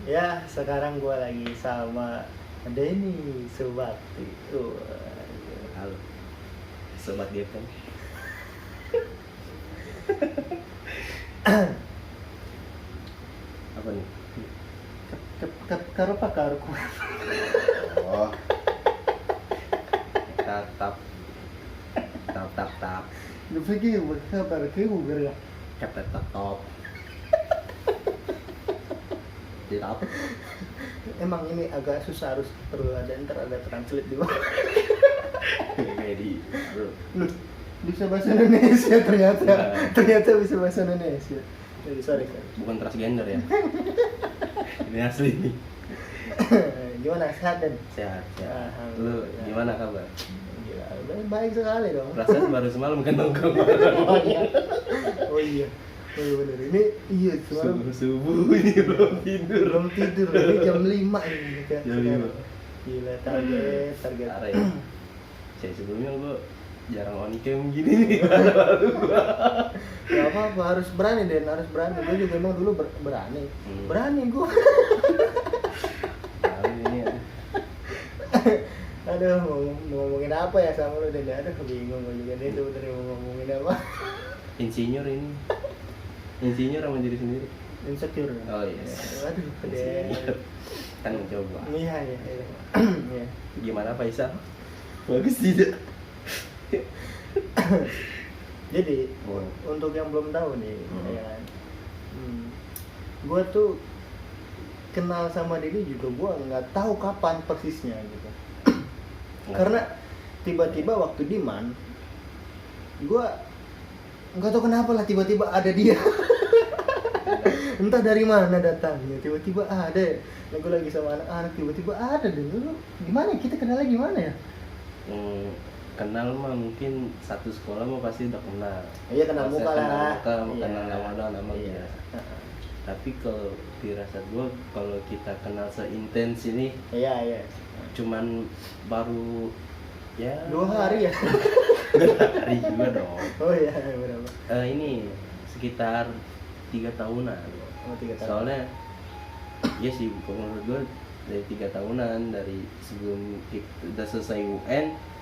Ya, sekarang gue lagi sama Denny Subakti. Halo, sobat Gepeng. Apa nih? Karo pakar ku. Oh, tap. Lu pikir kabar ku gara. Capek top. Tidak apa? Emang ini agak susah, harus perlu ada translate di bawah. Kayak di Lu bisa bahasa Indonesia ternyata. Nah. Ternyata bisa bahasa Indonesia. Jadi sorry kan. bukan transgender ya. Ini asli nih. Gimana, sehat Dan? Sehat. Lu Alhamdulillah. gimana kabar? Gila, baik sekali dong. Perasaan baru semalam kan nongkrong. Oh iya. Oh iya bener. Ini iya semalam Subuh ini belum tidur. Ini jam 5 ini kan. Jam 5. Gila, target. Parah ya. Saya sebelumnya gua jarang on cam gini nih. Gak apa-apa, harus berani Den, harus berani. Gue juga emang dulu berani. Berani gue. Tahu ini ya. Aduh, mau ngomongin apa ya sama lu Den? Aduh, bingung gue juga Den sebenernya mau ngomongin apa. Insinyur ini. Insinyur sama diri sendiri. Insecure. Oh yes. Aduh, Den. Insinyur. Kan mencoba. Iya. Iya. Gimana Faisal? Bagus tidak? Jadi untuk yang belum tahu nih, ya kan, gue tuh kenal sama Denny juga gue nggak tahu kapan persisnya gitu. Karena tiba-tiba waktu di Man, gue nggak tahu kenapa lah tiba-tiba ada dia. Entah dari mana datangnya, tiba-tiba ada. Nah, gue lagi sama anak-anak, tiba-tiba ada deh. Lu gimana? Kita kenalnya gimana ya? Kenal mah mungkin satu sekolah mah pasti udah kenal. Iya, kenal muka lah. Kenal nama iya. Tapi kalau firasat gua kalau kita kenal seintens ini, iya. Cuman baru ya 2 hari ya. hari juga dong. Oh iya, berapa? Ini sekitar 3 tahunan. Oh, 3 tahun. Soalnya ya sih menurut gua dari 3 tahunan, dari sebelum kita udah selesai UN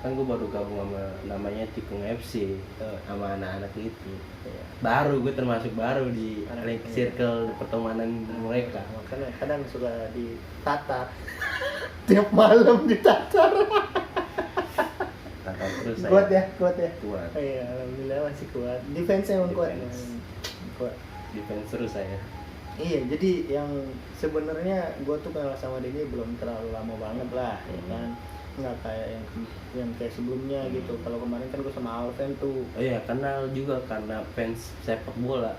kan gue baru gabung sama namanya Tikung FC sama anak-anak itu. Baru gue termasuk baru di circle pertemanan mereka. Makanya kadang suka ditatar. Tiap malam ditatar. Tatar terus Kuat ya. Kuat. Iya, alhamdulillah masih kuat. Defense emang kuat. Kuat. Defense terus saya. Iya, jadi yang sebenarnya gue tuh kenal sama Denny belum terlalu lama banget lah, ya kan. Nggak kayak yang kayak sebelumnya gitu. Kalau kemarin kan gue sama Alven tuh. Oh iya, kenal juga karena fans sepak bola.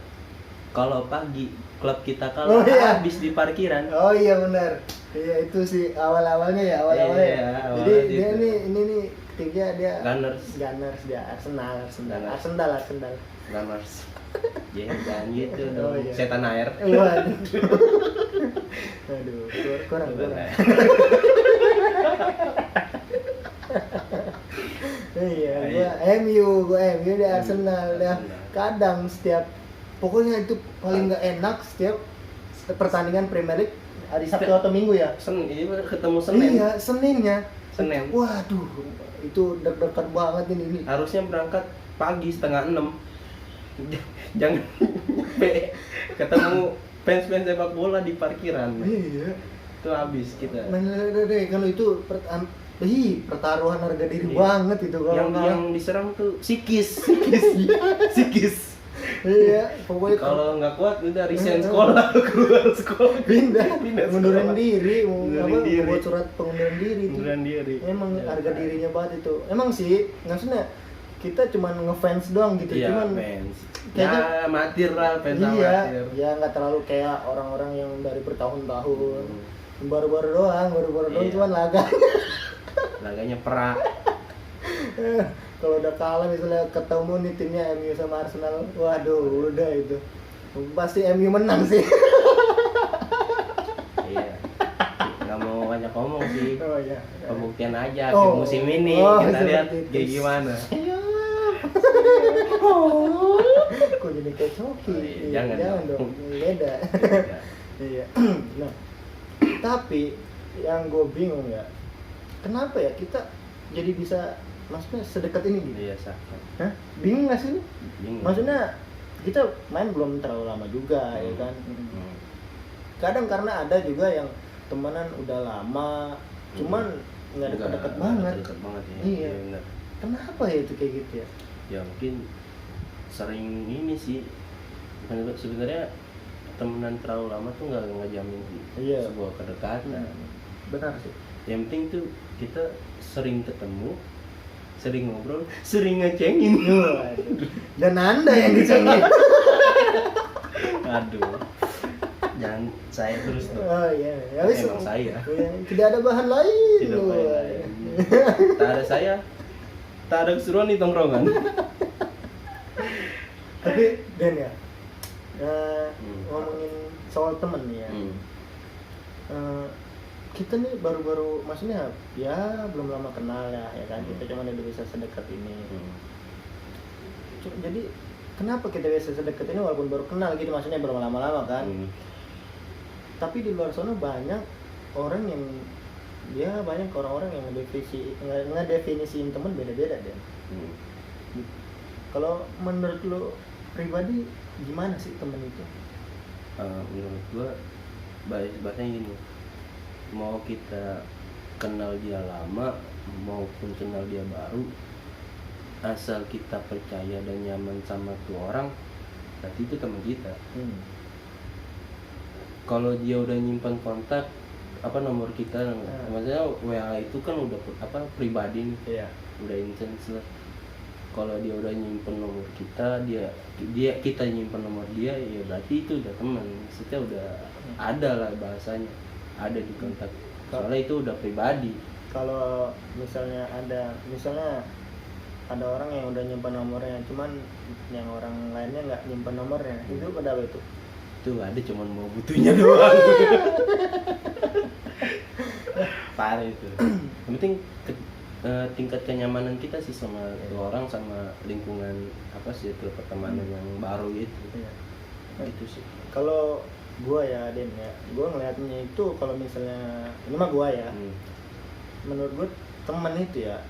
Kalau pagi klub kita kalah habis di parkiran. Oh iya benar. Iya itu sih awal-awalnya ya. Iya, jadi dia ini nih timnya dia Gunners dia Arsenal. Gunners. Jangan gitu Oh, dong. iya. Setan air. Aduh, kurang. Iya, gua MU di Arsenal dah. Kadang setiap pokoknya itu paling nggak enak setiap pertandingan Premier League hari Sabtu atau Minggu ya. Iya, ketemu Senin. Iya, Seninnya. Senin. Waduh, itu deg-degan banget ini. Harusnya berangkat pagi 5:30. Jangan ketemu fans-fans sepak bola di parkiran. Iya. Itu habis kita. Kalau itu pertaruhan harga diri banget itu kalau yang diserang tuh psikis. Iya, pokoknya kalau nggak kuat udah resign sekolah, keluar sekolah, pindah sekolah. diri, buat surat pengunduran diri. Emang Ya, harga dirinya banget itu. Emang sih, maksudnya kita cuman ngefans doang gitu, iya, cuman fans. kayaknya Matir lah fans iya, amatir. ya nggak terlalu kayak orang-orang yang dari bertahun-tahun. Baru-baru doang, Iya. cuman Laganya perak. Kalau udah kalah misalnya ketemu nih timnya MU sama Arsenal, waduh udah itu pasti MU menang sih. Iya. Nggak mau banyak ngomong sih. Oh iya. Pembuktian aja musim ini kita lihat kayak gimana. Kok jadi kayak Coki? Oh, iya, jangan dong, beda. Beda. Iya. Nah, tapi yang gue bingung ya, kenapa ya kita jadi bisa, maksudnya sedekat ini gitu? Iya, sakit. Hah? Bingung gak sih lu? Bingung. Maksudnya kita main belum terlalu lama juga ya kan. Kadang karena ada juga yang temenan udah lama, cuman nggak deket-deket banget. Deket banget ya. Iya. Benar. Kenapa ya itu kayak gitu ya? Ya mungkin sering ini sih. Sebenarnya temenan terlalu lama tuh nggak ngejamin Iya. sebuah kedekatan. Benar sih. Yang penting tuh kita sering ketemu, sering ngobrol, sering ngecengin. Waduh. Dan Anda yang dicengin. Aduh, jangan saya terus dong. Oh iya. Ya, wis. Emang saya. Iya, tidak ada bahan lain. Tidak loh. lain. Tak ada saya, tak ada keseruan di tongkrongan. Tapi Dan ya, ngomongin soal temen nih ya. Kita nih baru-baru, maksudnya ya belum lama kenal ya kan, kita cuma udah bisa sedekat ini. Jadi kenapa kita bisa sedekat ini walaupun baru kenal gitu, maksudnya belum lama-lama kan. Tapi di luar sana banyak orang yang banyak orang-orang yang ngedefinisiin temen beda-beda deh. Kalau menurut lo pribadi gimana sih temen itu? Menurut gua bahasanya gini, mau kita kenal dia lama maupun kenal dia baru, asal kita percaya dan nyaman sama tuh orang, berarti itu teman kita. Kalau dia udah nyimpan kontak nomor kita, maksudnya WA itu kan udah pribadi nih, udah intens lah. Kalau dia udah nyimpen nomor kita, kita nyimpen nomor dia, ya berarti itu udah teman. Maksudnya udah ada lah bahasanya, ada di kontak. Soalnya itu udah pribadi. Kalau misalnya ada orang yang udah nyimpan nomornya, cuman yang orang lainnya nggak nyimpan nomornya, itu pada apa itu? Itu ada, cuman mau butuhnya doang. Parah itu. Yang penting tingkat kenyamanan kita sih sama orang, sama lingkungan pertemanan yang baru itu. Gitu sih. Kalau gua ya Den ya, gua ngelihatnya itu kalau misalnya ini mah gua ya, menurut gua teman itu ya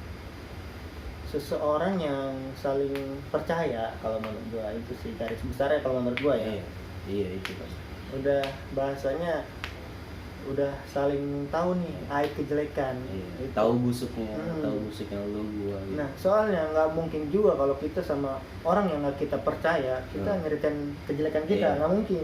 seseorang yang saling percaya. Kalau menurut gua itu sih garis besarnya kalau menurut gua ya. Iya itu pasti. Udah bahasanya udah saling tahu nih aib kejelekan. Gitu. Tahu busuknya lu gua. Gitu. Nah soalnya nggak mungkin juga kalau kita sama orang yang nggak kita percaya kita nyeritain kejelekan kita, nggak mungkin.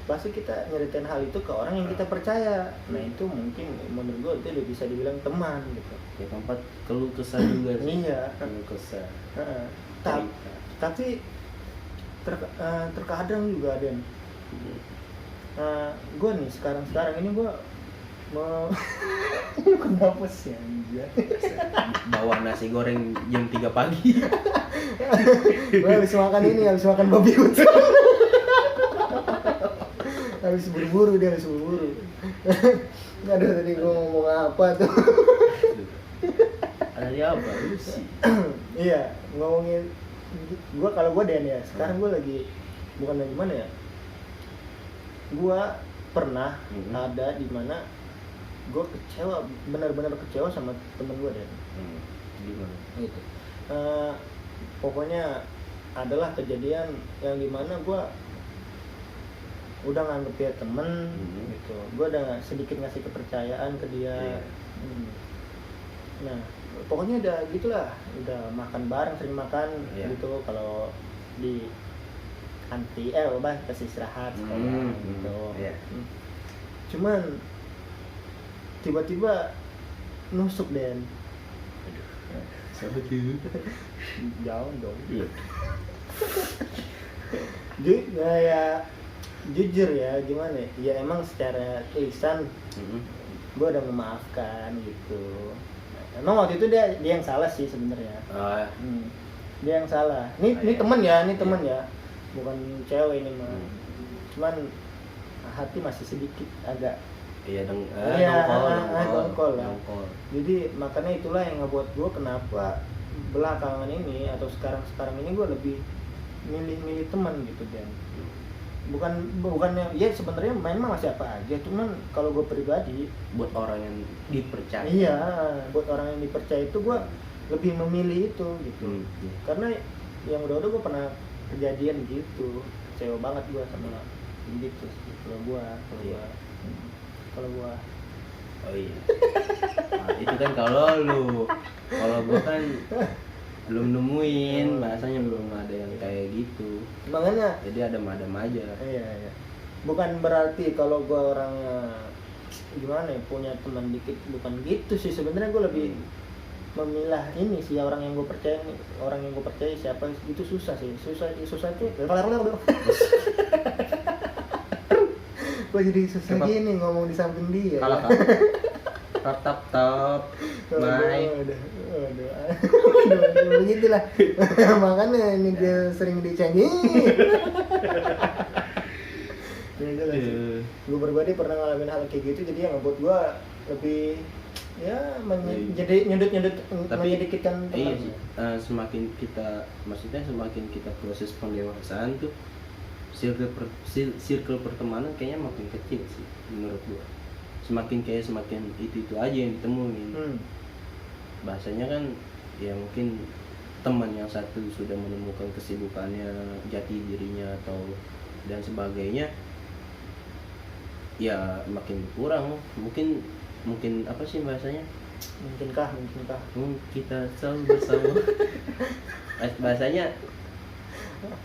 Pasti kita nyeritain hal itu ke orang yang kita percaya. Nah itu mungkin menurut gua itu udah bisa dibilang teman gitu. Ya tempat keluh kesah juga sih. Iya. Keluh kesah. Tapi terkadang juga Den. Gue nih sekarang ini gue mau kenapa sih anjir? Bawa nasi goreng jam 3 pagi. Gue habis makan babi hutan. habis buru-buru. Aduh tadi gue ngomong apa tuh? Ada apa sih? Iya, ngomongin kalau gue Den ya, sekarang gue lagi bukan lagi mana ya? Gue pernah ada di mana gue kecewa, benar-benar kecewa sama temen gue Den. Gimana? Gitu. Pokoknya adalah kejadian yang dimana gue udah nganggep dia temen, gitu. Gue udah sedikit ngasih kepercayaan ke dia. Nah, pokoknya udah gitulah, udah makan bareng, sering makan gitu. Kalau di anti kasih istirahat sekolah gitu. Cuman tiba-tiba nusuk Den. Siapa tuh? Jangan dong. Iya. Jujur ya gimana ya, emang secara lisan gue udah memaafkan gitu. Emang waktu itu dia yang salah sih sebenarnya. Dia yang salah. Ini temen ya, bukan cewek ini mah. Cuman hati masih sedikit agak dongkol lah. Jadi makanya itulah yang ngebuat gue kenapa belakangan ini atau sekarang ini gue lebih milih teman gitu Dan. Bukannya ya sebenarnya main mah siapa aja, cuman kalau gue pribadi buat orang yang dipercaya. iya, buat orang yang dipercaya itu gue lebih memilih itu gitu. Iya. Karena yang udah gue pernah kejadian gitu, kecewa banget gue sama gitu sih. Iya. Kalau gue Oh iya. Nah, itu kan kalau gue kan belum nemuin, bahasanya belum ada yang kayak gitu. makanya Jadi adem-adem aja. iya. Bukan berarti kalau gue orangnya gimana ya, punya teman dikit, bukan gitu sih. Sebenarnya gue lebih memilah ini sih, orang yang gue percaya siapa itu susah itu gue jadi susah Coba. gini ngomong di samping dia Kalau ya. top Mai. Aduh, begitulah. Makanya ini dia sering dicengin. Gue pribadi pernah ngalamin hal kayak gitu, jadi yang ngebuat gue lebih ya jadi nyedut Tapi menyedikitkan iya teman. sih, semakin kita proses pendewasaan tuh circle pertemanan kayaknya makin kecil sih menurut gua. Semakin itu aja yang ditemuin. Bahasanya kan ya mungkin teman yang satu sudah menemukan kesibukannya, jati dirinya atau dan sebagainya, ya makin kurang. Mungkin apa sih bahasanya? Mungkinkah Kita selalu bersama. Bahasanya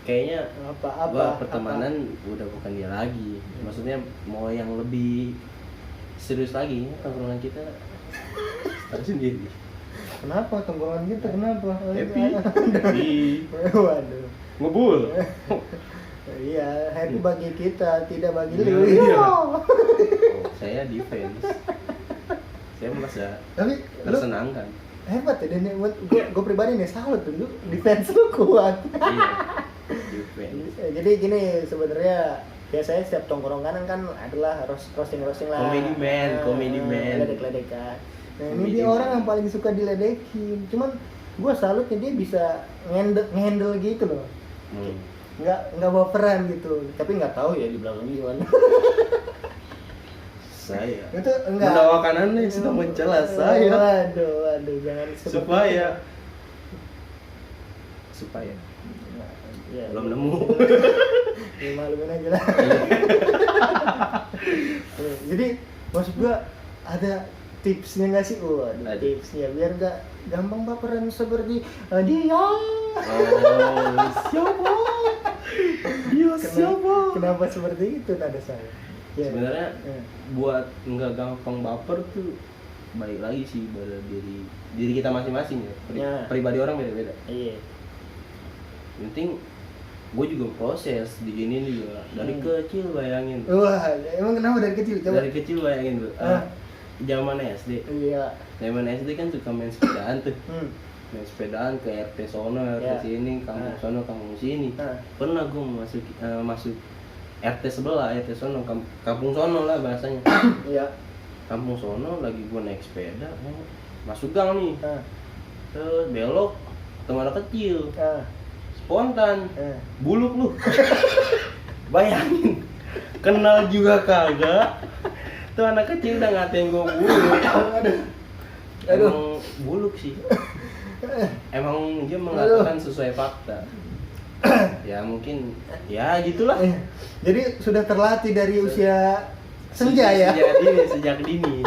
kayaknya apa pertemanan udah bukan dia lagi. Maksudnya mau yang lebih serius lagi, tongkrongan kita harus sendiri. kenapa tongkrongan kita kenapa Happy. waduh Ngebul. iya, happy bagi kita, tidak bagi Iya, lu. iya. Oh. Saya defense. Saya merasa Tapi lu tersenangkan. hebat ya, dan gue pribadi nih salut tuh, lu defense lu kuat. Iya. Defense. Jadi gini sebenarnya biasanya setiap tongkrongan kan adalah roasting lah. Comedy man. Ledek-ledekan. Nah ini Comedy dia man. orang yang paling suka diledekin. Cuman gue salutnya dia bisa ngehandle gitu loh. Nggak baperan gitu. Tapi nggak tahu ya di belakang gimana. Saya Itu enggak. mendoakan Anda yang sedang mencela saya. Waduh, jangan seperti supaya ya, belum nemu. Ya, malumin aja lah. Jadi maksud gua ada tipsnya nggak sih? Waduh, Ada. tipsnya biar nggak gampang baperan seperti dia. Siapa? Dia siapa? Kenapa seperti itu nada saya? Ya. Sebenarnya Ya. buat nggak gampang baper tuh balik lagi sih pada diri kita masing-masing ya. Ya. Pribadi orang beda-beda. Iya. Yang penting gue juga proses di gini juga dari kecil, bayangin. Wah, emang kenapa dari kecil? Coba. Dari kecil bayangin tuh. Zaman SD. Iya. Zaman SD kan suka main sepedaan tuh. Main sepedaan ke RT sono, Ya. ke sini, kampung sono, kampung sini. Pernah gue masuk RT sebelah, RT sono, kampung sono lah bahasanya. Iya. Kampung sono lagi gue naik sepeda, masuk gang nih, Ah. terus belok, ketemu anak kecil, Ah. spontan, Ah. buluk lu. Bayangin, kenal juga kagak, tuh anak kecil udah ngatain gue buluk. Emang buluk sih. Emang dia mengatakan sesuai fakta. Ya mungkin, ya gitulah. Jadi sudah terlatih dari usia senja ya. Sejak dini.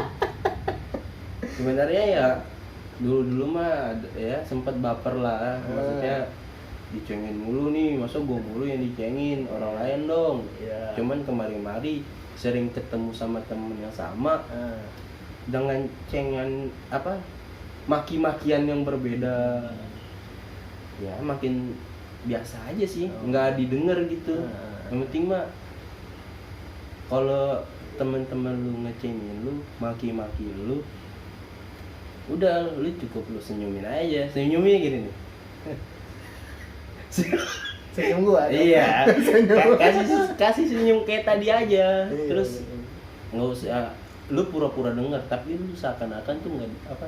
Sebenarnya ya dulu mah ya sempat baper lah. Maksudnya dicengin mulu nih, masa gue mulu yang dicengin, orang lain dong. Iya. Cuman kemari-mari sering ketemu sama temen yang sama dengan cengan apa maki-makian yang berbeda, ya makin biasa aja sih, nggak didengar gitu. Yang penting mah kalau teman-teman lu ngecengin lu, maki-maki lu, udah lu cukup lu senyumin aja, senyumnya gini nih. Senyum gua. Iya. Senyum. kasih senyum kayak tadi aja. Iya, Terus iya. nggak usah lu pura-pura dengar, tapi lu seakan-akan tuh nggak apa,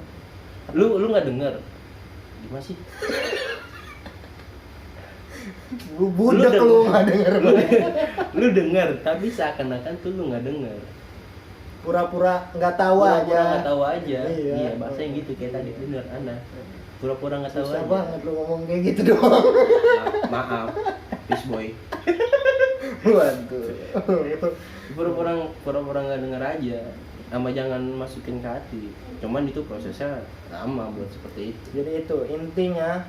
lu nggak dengar, Gimana sih? Budak lu nggak denger. Lu denger, tapi seakan-akan tuh lu nggak denger. Pura-pura nggak tahu Pura-pura aja. nggak tahu aja. Iya. Iya, bahasanya gitu kayak tadi bener Anda. Pura-pura nggak tahu Susah aja. banget lu ngomong kayak gitu doang. Maaf, peace boy. Waduh. Pura-pura nggak denger aja. Sama jangan masukin ke hati. Cuman itu prosesnya lama buat seperti itu. Jadi itu intinya,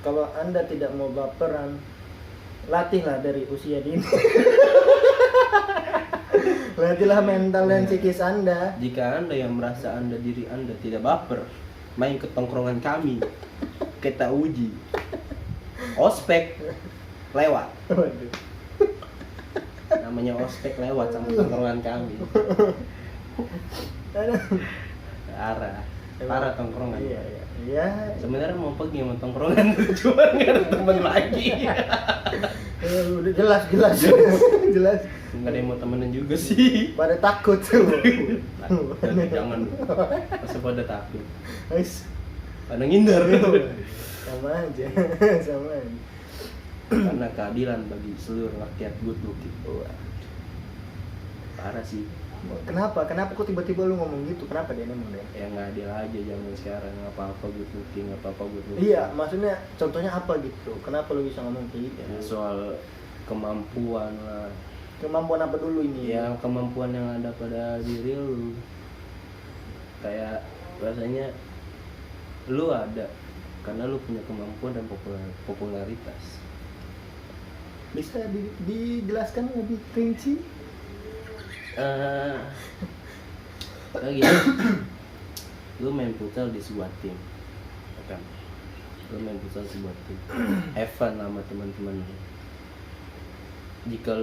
kalau Anda tidak mau baperan, latihlah dari usia dini. Latihlah mental dan psikis Anda. Jika Anda yang merasa diri Anda tidak baper, main ke tongkrongan kami. Kita uji. Ospek lewat. Waduh. Namanya ospek lewat sama tongkrongan kami. Parah tongkrongan. Iya. Ya, Sebenarnya mau pergi sama tongkrongan, cuma nggak ada teman lagi. udah jelas. Jelas. Nggak ada yang mau temenan juga sih. Pada takut tuh. Jangan. Masa pada takut. Guys, Pada ngindar. sama aja. Karena keadilan bagi seluruh rakyat good looking. Parah sih. Kenapa kok tiba-tiba lu ngomong gitu? Kenapa dia emang deh? Ya nggak adil aja zaman sekarang, apa-apa good looking. Iya, maksudnya contohnya apa gitu? Kenapa lu bisa ngomong kayak gitu? Ya, soal kemampuan lah. Kemampuan apa dulu ini? Ya kemampuan yang ada pada diri lu. Kayak rasanya lu ada karena lu punya kemampuan dan popularitas. Bisa dijelaskan lebih rinci? Kayak gitu. Lu main futsal di sebuah tim, kan? Lu main futsal di sebuah tim, have fun sama teman-teman lu. Jika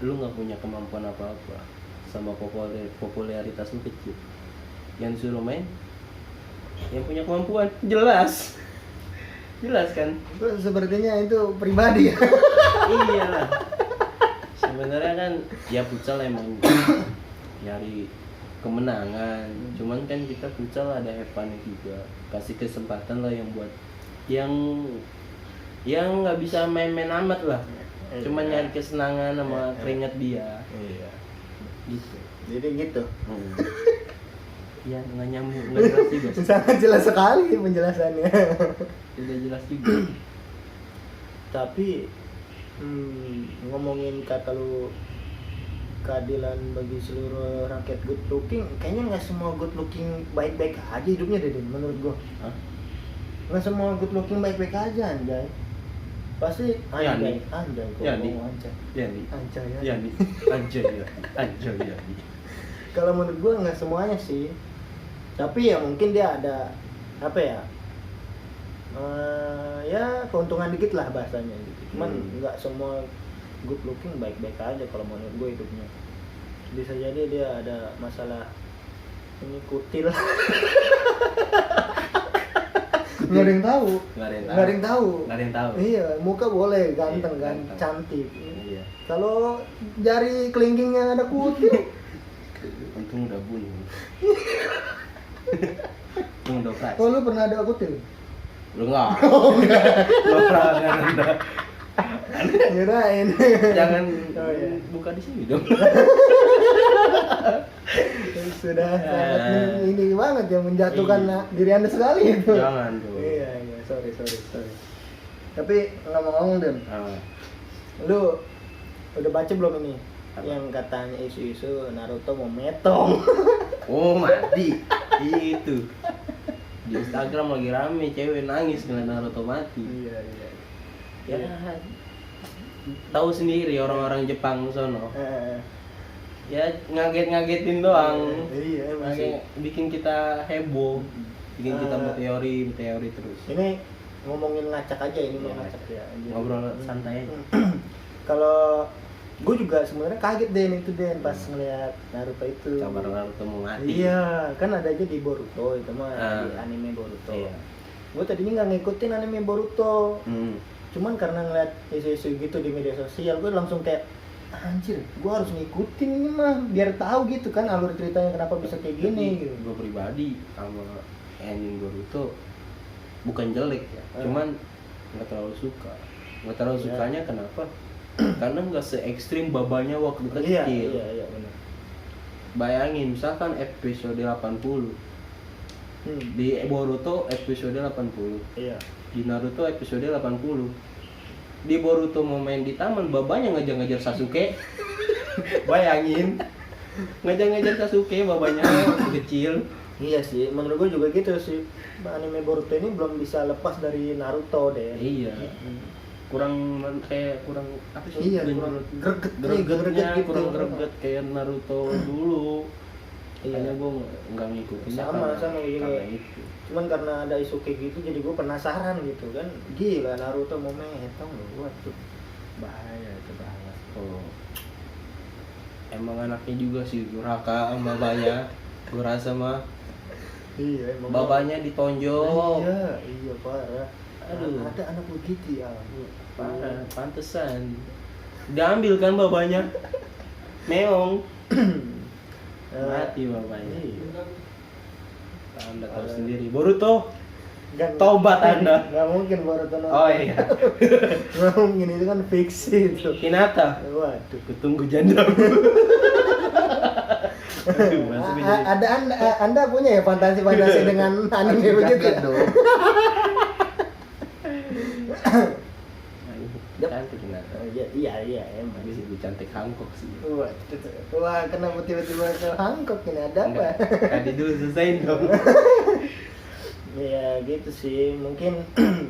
lu nggak punya kemampuan apa-apa, sama popularitas lu kecil, yang suruh main, yang punya kemampuan, jelas kan? Itu sepertinya itu pribadi ya. Iyalah. Sebenarnya kan ya futsal emang nyari kemenangan. Cuman kan kita futsal ada have fun-nya juga. Kasih kesempatan lah yang buat yang nggak bisa main-main amat lah. Cuman nyari kesenangan sama keringat dia. Iya. Gitu. Jadi gitu. Ya nggak nyambung, nggak jelas juga. Sangat jelas sekali penjelasannya. Tidak jelas juga. Tapi ngomongin kata lu keadilan bagi seluruh rakyat good looking, kayaknya nggak semua good looking baik-baik aja hidupnya deh menurut gua. Hah? Nggak semua good looking baik-baik aja anjay. Pasti Ya, anjay, nih. anjay, Ya, ngomong nih. anjay. Ya nih. Anjay ya. Ya nih. Anjay ya nih. Kalau menurut gua nggak semuanya sih. Tapi ya mungkin dia ada apa ya? Ya keuntungan dikit lah bahasanya gitu. Cuman nggak semua good looking baik-baik aja kalau menurut gue hidupnya. Bisa jadi dia ada masalah ini kutil. Nggak ada yang tahu. Nggak Nggak ada yang tahu. tahu. Iya, muka boleh ganteng Iya, kan, ganteng. cantik. Iya. Kalau jari kelingkingnya ada kutil, Untung udah bunyi. Untung udah operasi. oh lu pernah ada kutil? Lu enggak. Lu pernah ada. Kirain. Jangan Oh, iya. buka di sini dong. Sudah sangat ini banget ya, menjatuhkan Iya. diri Anda sekali itu. Jangan dong. Iya, sorry. Tapi ngomong-ngomong Den, lu udah baca belum ini? Apa? Yang katanya isu-isu Naruto mau metong. Oh, mati. Itu. Di Instagram lagi rame cewek nangis ngeliat Naruto mati. Iya. Ya, tahu sendiri orang-orang Jepang sono. Ya ngagetin doang. Iya, masih. Bikin kita heboh. Bikin kita berteori terus. Ini ngomongin ngacak aja ini, Iya, ngacak ya. Anjir. Ngobrol santai aja. Kalau gue juga sebenarnya kaget Den pas ngeliat Naruto itu. Kabar Naruto mau mati. Iya, kan ada aja di Boruto itu mah, di anime Boruto. Iya. Gue tadinya nggak ngikutin anime Boruto, Hmm. cuman karena ngeliat isu-isu gitu di media sosial, gue langsung kayak anjir, gue harus ngikutin ini mah biar tahu gitu kan alur ceritanya kenapa bisa kayak gini gitu. Gue pribadi sama anime Boruto bukan jelek ya, cuman nggak terlalu suka. Nggak terlalu sukanya kenapa? Karena nggak se ekstrim babanya waktu kecil. Iya benar. Bayangin misalkan episode 80 di Boruto episode 80, Iya. di Naruto episode 80. Di Boruto mau main di taman, babanya ngejar-ngejar Sasuke. Bayangin, ngejar-ngejar Sasuke babanya waktu kecil. Iya sih, menurut gue juga gitu sih. Anime Boruto ini belum bisa lepas dari Naruto deh. Iya. Kurang apa sih? Iya, kurang greget gitu. Kurang greget kayak Naruto dulu. Iya. Kayaknya gue nggak ngikutin. Sama juga. Karena itu. Cuman karena ada isu kayak gitu jadi gue penasaran gitu kan. Gila Naruto mau metong loh, waduh. Bahaya itu bahaya. Oh. Emang anaknya juga sih durhaka sama babanya. Gue rasa mah Iya emang. babanya ditonjok. Iya parah. Aduh. Ada anak begitu ya. Parah, pantesan. Diambil kan babanya. Meong. Mati babanya. Iya. Anda tahu sendiri. Boruto. Kan, Tobat Anda. Nggak mungkin Boruto nonton. Oh iya. Nggak mungkin, itu kan fiksi itu. Hinata. Waduh. Kutunggu janda. Aduh, masuk jadi. Ada anda punya ya fantasi dengan anime begitu ya? dong. Cantik Hinata. Iya emang. Habis itu cantik Hancock sih. Wah kenapa tiba-tiba ke Hancock ini, ada apa? Tadi dulu selesai dong. Ya gitu sih, mungkin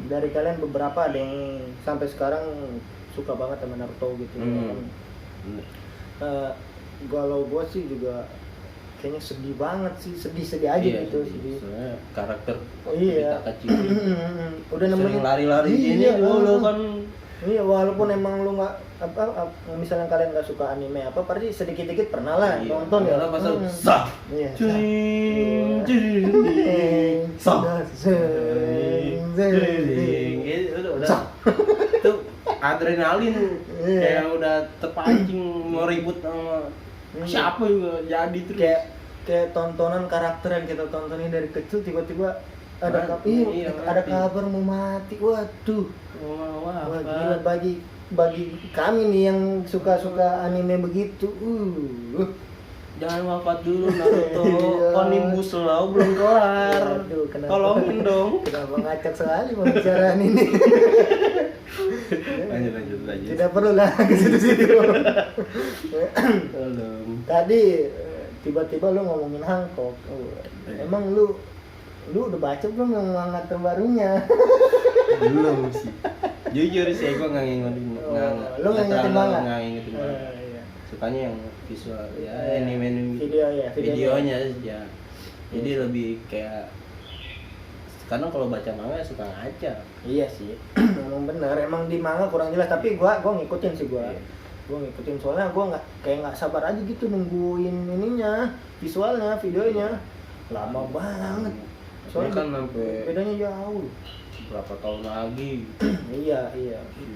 dari kalian beberapa ada yang sampai sekarang suka banget sama Naruto gitu. Kalau gue sih juga kayaknya sedih banget sih, sedih aja Iya, gitu. Sedih. Soalnya karakter Iya. kita kecil Udah nemenin lari-lari gini dulu kan. Iya, walaupun emang lu nggak misalnya kalian nggak suka anime apa, pasti sedikit-dikit pernah lah nonton ya. Karena pasal sah. Iya. Cuing. Sah. Udah. Itu adrenalin kayak udah terpancing mau ribut sama siapa juga jadi terus. Kayak tontonan karakter yang kita tontonin dari kecil tiba-tiba ada ada kabar mau mati. Waduh. Wah, gila bagi kami nih yang suka anime begitu. Jangan wafat dulu Naruto. Omnibus Law belum kelar. Aduh, kenapa? Tolongin dong. Kenapa ngacak sekali pembicaraan ini? Lanjut. Tidak perlu lah ke situ-situ. Tolong. Tadi tiba-tiba lu ngomongin Hancock. Emang lu udah baca belum yang manga terbarunya? Belum sih. Jujur sih gue nggak ngikutin. Lu nggak ngikutin manga? Nggak ngikutin manga. Iya. Sukanya yang visual ya, Iya. anime videonya ya. Jadi lebih kayak karena kalau baca manga suka ngaca. Iya sih. Emang bener, emang di manga kurang jelas, tapi gua ngikutin sih gua. Iya. Gua ngikutin soalnya gua nggak sabar aja gitu nungguin ininya, visualnya, videonya. Lama banget. Soalnya kan sampai bedanya jauh. berapa tahun lagi. Iya.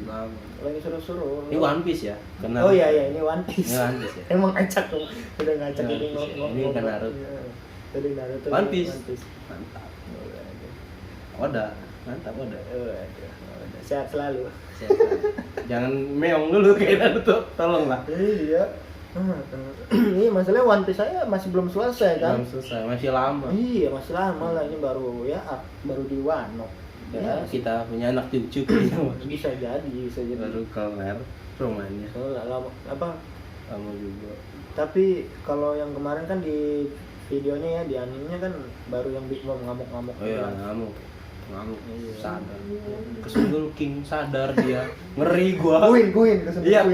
Lama. Lagi seru-seru. Ini One Piece ya? Kenal. Oh iya ini One Piece. Ini One Piece ya. Emang ngacak tuh. Udah ngacak One ini Piece ya. ngomong. Ini kan Naruto. Tadi Naruto. One Piece. Mantap. Oda. Sehat selalu. Sehat. Jangan meong dulu kayak Naruto. Tolong lah. Iya. Iya masalahnya One Piece saya masih belum selesai kan? Belum selesai, masih lama. Iya masih lama lah, ini baru di Wano. Ya, kita punya anak cucu kayaknya. Bisa jadi. Baru kelar rumahnya. Soalnya lama apa? Lama juga. Tapi kalau yang kemarin kan di videonya ya, di animenya kan baru yang Big Mom ngamuk-ngamuk. Oh iya, ngamuk. Iya. Sadar. Kesundul King sadar dia. Ngeri gua. Queen kesini Iya,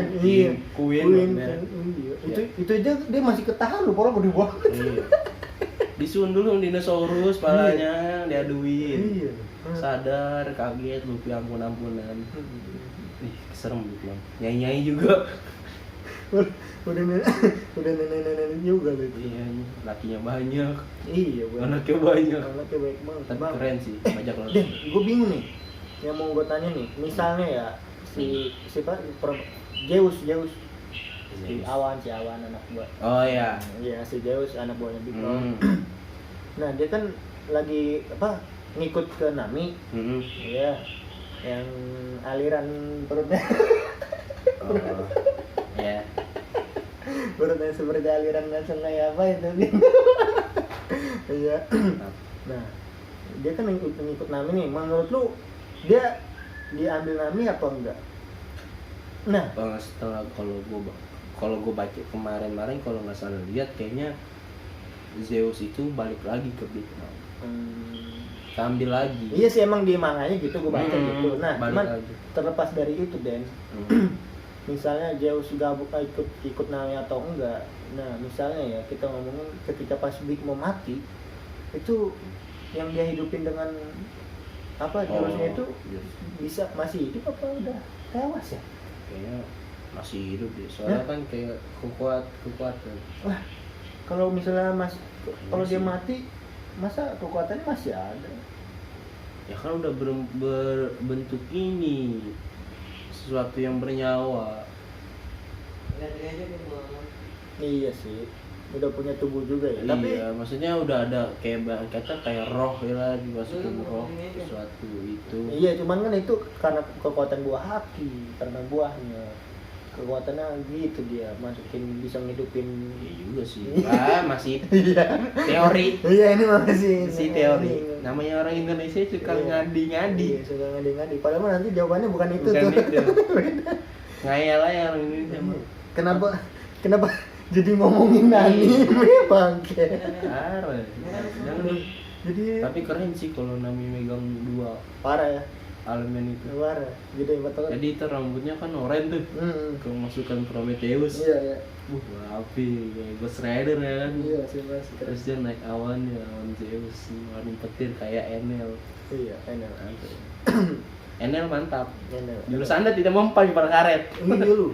Queen. Iya. Itu aja dia masih ketahan loh, orang gede banget. Iya. Disundul sama dinosaurus palanya diaduin. Iya. Sadar, kaget, lupa ampun-ampunan. Ih, serem gitu. Nyai-nyai juga. Udah nenek juga loh itu. Iya, lakinya banyak. Iya, Anaknya banyak. Anaknya baik banget. Tapi keren sih, bajak laut. Dan gue bingung nih. Yang mau gue tanya nih, misalnya ya si siapa Zeus si Awan anak buah. Oh iya. Iya, si Zeus anak buahnya Big Mom. Nah, dia kan lagi ngikut ke Nami, ya, yang aliran perutnya Oh, ya. perutnya seperti aliran sungai apa itu gitu. Iya. Nah, dia kan ngikut Nami nih. Menurut lu dia diambil Nami apa enggak? Nah, Setelah kalau gue baca kemarin kalau nggak salah lihat kayaknya Zeus itu balik lagi ke Big Mom. Ambil lagi. Iya sih emang di manganya gitu gue baca gitu. Nah, balik cuman lagi. terlepas dari itu Den, misalnya Zeus gabung ikut Nami atau enggak. Nah, misalnya ya kita ngomongin ketika pas Big Mom mati, itu yang dia hidupin dengan apa jurusnya itu yes. bisa masih hidup apa udah tewas ya? Kayaknya masih hidup deh. Soalnya kan kayak kekuatan. Wah, kalau misalnya kalau dia sih. mati, masa kekuatannya masih ada? Ya kan udah berbentuk ini sesuatu yang bernyawa. Iya sih, udah punya tubuh juga ya. Iya, Tapi maksudnya udah ada kayak kayak roh ya lah dimasukin roh sesuatu itu. iya, cuman kan itu karena kekuatan buah haki, karena buahnya kekuatannya gitu dia masukin bisa ngidupin. Iya juga sih. Iya. Masih Iya. teori. Iya ini masih Teori. Namanya orang Indonesia suka Iya. ngadi-ngadi. Iya, suka ngadi-ngadi. Padahal mah nanti jawabannya bukan itu Bukan tuh. itu. Ngayal aja orang Indonesia mah. Kenapa jadi ngomongin anime bangke? Parah. Jangan. Jadi Tapi keren sih kalau Nami megang dua parah ya, elemen itu. parah. Jadi betul. Jadi itu rambutnya kan oranye tuh. Kemasukan Prometheus. Iya ya. Api kayak Ghost Rider ya kan. Iya sih mas. Terus dia naik awan ya, awan Zeus, ngeluarin petir kayak Enel. Iya, enak. Enel mantap. Enak. Jurus Anda tidak mempan pada karet. Iya lu.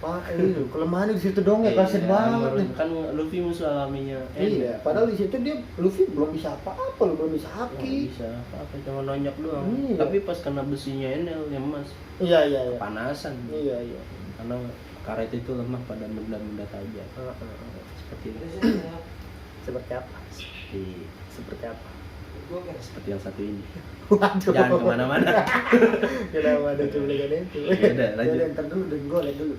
Pak, iya, kelemahannya di situ dong ya, kasian banget nih. Kan Luffy musuh alaminya Enel. Iya, padahal di situ dia Luffy belum bisa apa-apa, lu belum bisa Nggak haki. bisa apa cuma nonjok doang. Iya. Tapi pas kena besinya Enel yang emas, Iya, iya, iya. panasan. Iya, iya. Karena karet itu lemah pada benda-benda tajam. Seperti itu. Seperti apa? Seperti Seperti apa? seperti yang satu ini. Waduh. Jangan kemana-mana. Kenapa ada cuplikan itu? Ya udah, lanjut. Udah, ntar dulu, gue liat dulu.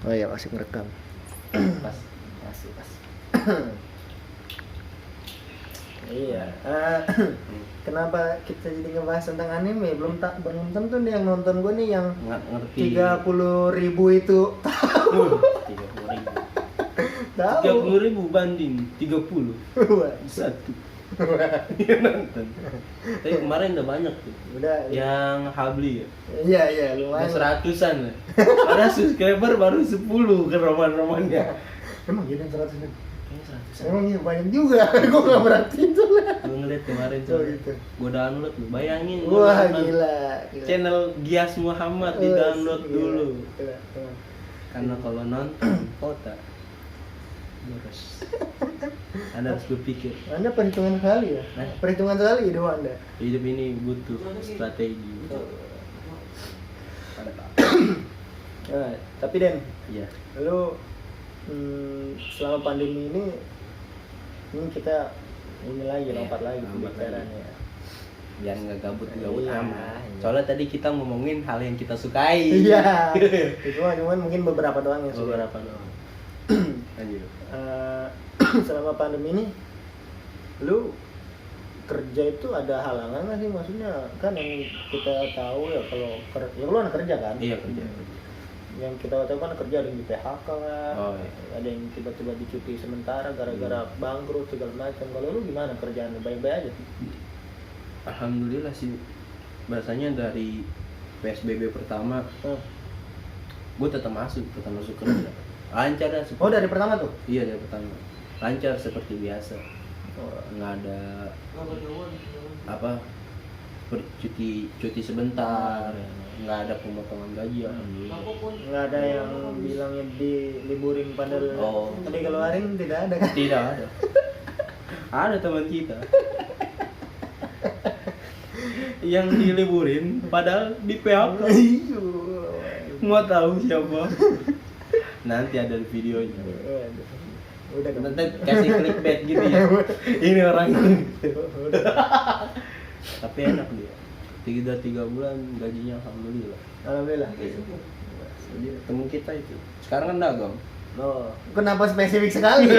Oh iya, masih ngerekam. Pas. Masih. Iya. Kenapa kita jadi ngebahas tentang anime? Belum tentu nih yang nonton gue nih yang Nggak ngerti. 30.000 itu 30.000. tahu. 30.000 banding 30. Satu. Yang nonton. Tapi kemarin udah banyak tuh. Udah. Yang Habli ya. Iya, Udah lumayan. 100-an lah. Karena subscriber baru 10 ke roman-romannya. Emang jadi 100 nih? Kayaknya 100-an. Emang iya banyak juga. Gue nggak berarti itu lah. Gue ngeliat kemarin Oh, soalnya. gitu. Gue download lu. Bayangin gua Wah nonton gila. channel Gias Muhammad di download dulu. Gila. Karena kalau nonton kota boros. Anda harus berpikir. Anda perhitungan sekali ya? Hah? Perhitungan sekali hidup Anda. Hidup ini butuh strategi. Mantap. Nah, tapi Den, Iya. lu selama pandemi ini kita ini lagi Iya, lompat lagi lompat pembicaranya. Biar nggak gabut-gabut Iya, amat. iya. Soalnya tadi kita ngomongin hal yang kita sukai. Iya. Cuman mungkin beberapa doang yang sudah. Beberapa doang. Lanjut. Selama pandemi ini lu kerja itu ada halangan nggak sih, maksudnya kan yang kita tahu ya kalau ya lu anak kerja kan. Iya kerja. Yang kita tahu kan kerja ada yang di PHK lah, Oh, iya. ada yang tiba-tiba dicuti sementara gara-gara bangkrut segala macam. Kalau lu gimana kerjaan lu, baik-baik aja? Alhamdulillah sih. Bahasanya dari PSBB pertama gue tetap masuk kerja. Lancar dah. Oh dari pertama tuh? Iya dari pertama. Lancar seperti biasa. Oh. Nggak ada apa cuti sebentar, nggak ada pemotongan gaji. Alhamdulillah. Nggak ada yang bilangnya diliburin padahal dikeluarin, tidak ada kan? Tidak ada. Ada teman kita yang diliburin padahal di PHK. Mau tahu siapa? Nanti ada videonya. Udah dong. Nanti kasih clickbait gitu ya. Ini orang ini. Udah. Tapi enak dia. 3 bulan gajinya alhamdulillah. Alhamdulillah. Jadi temen kita itu. Sekarang kan dagang. Oh, kenapa spesifik sekali?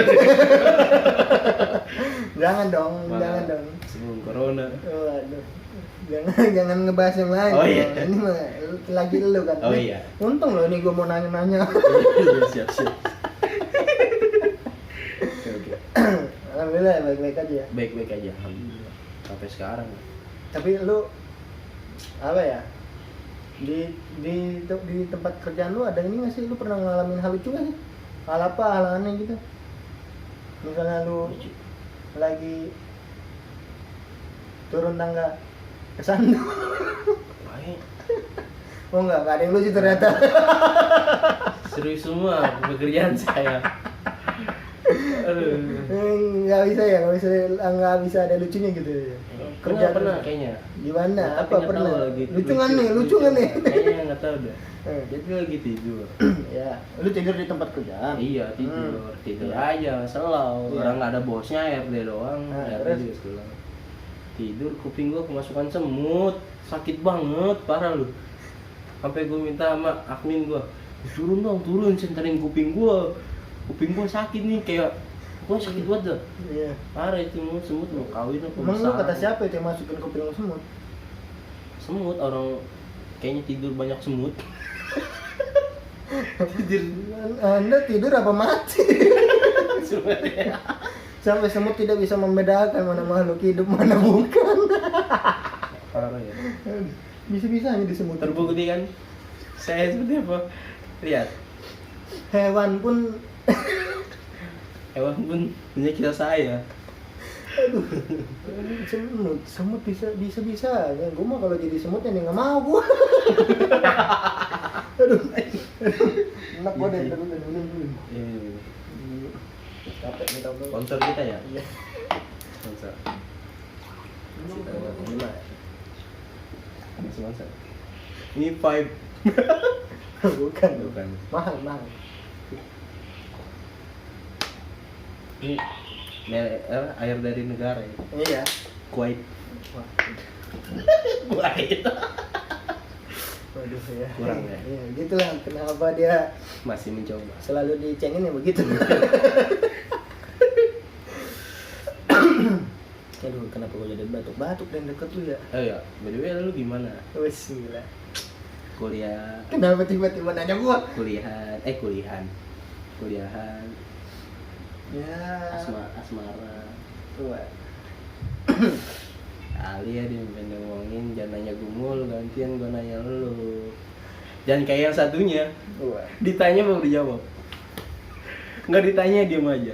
Jangan dong, Malah jangan dong. Sebelum corona. Waduh. Jangan ngebahas yang lain. Oh, iya. Ini mah lagi lu kan. Oh, iya. Untung loh ini gue mau nanya-nanya. Iya, siap. Oke. Alhamdulillah baik-baik aja. Baik-baik aja alhamdulillah. Sampai sekarang. Tapi lu apa ya? Di tempat kerjaan lu ada ini nggak sih? Lu pernah ngalamin hal lucu nggak sih? Hal apa? Hal aneh gitu? Misalnya lu Lucu. lagi turun tangga kesandung. Baik. Oh nggak ada yang lucu ternyata. Serius semua pekerjaan saya. Aduh. Nggak bisa ada lucunya gitu. Pernah kayaknya. Gimana? Tapi Apa nggak pernah? tahu lagi. Lucu nggak nih? Kayaknya nggak tahu deh. Eh. Jadi lagi tidur. Ya, lu tidur di tempat kerjaan. Iya tidur Iya. aja selau. Iya. Orang nggak ada bosnya RD doang. Nah, RD terus? juga selau. Tidur kuping gua kemasukan semut, sakit banget parah lu. Sampai gua minta sama admin gua, turun senterin kuping gua sakit nih kayak gua sakit banget dah. Iya. Parah itu semut mau kawin apa Emang lu besar. kata siapa itu yang masukin kuping lu semut? Semut orang kayaknya tidur banyak semut. Anda tidur apa mati? Sebenarnya. Sampai semut tidak bisa membedakan mana makhluk hidup mana bukan. Parah ya. Bisa-bisanya di semut. Terbukti kan saya seperti apa? Lihat, Hewan pun hewan pun punya kita saya. semut bisa. Ya, gue mah kalau jadi semut ya nggak mau gue. Aduh. Enak gue deh dulu. Capek nih tahu. Sponsor kita ya? Iya. Sponsor. Sponsor. Ini 5. Bukan. Mahal. Ini air dari negara ya. Iya. Kuwait. Wah. Kuwait. Waduh ya. Kurang ya? Iya, gitulah kenapa dia Masih mencoba. selalu dicengin ya begitu. Aduh, kenapa gue jadi batuk dan deket lu ya? Oh ya, by the way lu gimana? Wes gila. Kuliah, Kenapa tiba-tiba nanya gua? kuliahan. Ya. Asmara. Wah. Kali ya dia pengen ngomongin, jangan nanya gumul, gantian gue nanya lu. Jangan kayak yang satunya, Wah. ditanya baru dijawab. Nggak ditanya diam aja.